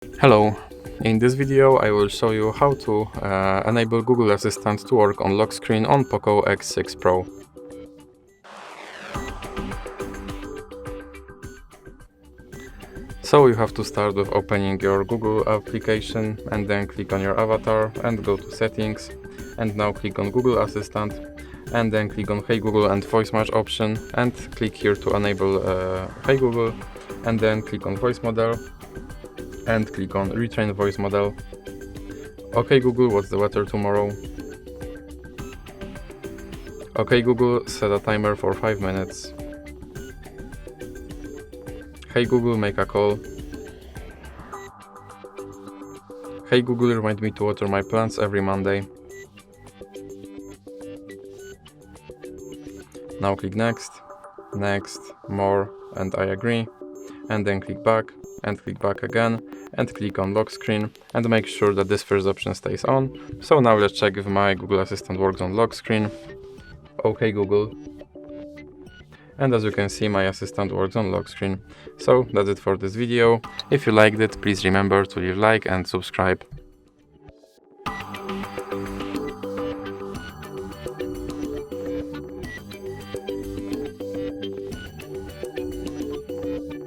Hello, in this video I will show you how to enable Google Assistant to work on lock screen on Poco X6 Pro. So you have to start with opening your Google application and then click on your avatar and go to settings, and now click on Google Assistant and then click on Hey Google and Voice Match option and click here to enable Hey Google, and then click on Voice Model and click on Retrain Voice Model. OK Google, what's the weather tomorrow? OK Google, set a timer for 5 minutes. Hey Google, make a call. Hey Google, remind me to water my plants every Monday. Now click next, next, more, and I agree, and then click back and click back again and click on lock screen and make sure that this first option stays on. So now let's check if my Google Assistant works on lock screen. OK Google. And as you can see, my assistant works on lock screen. So that's it for this video. If you liked it, please remember to leave a like and subscribe.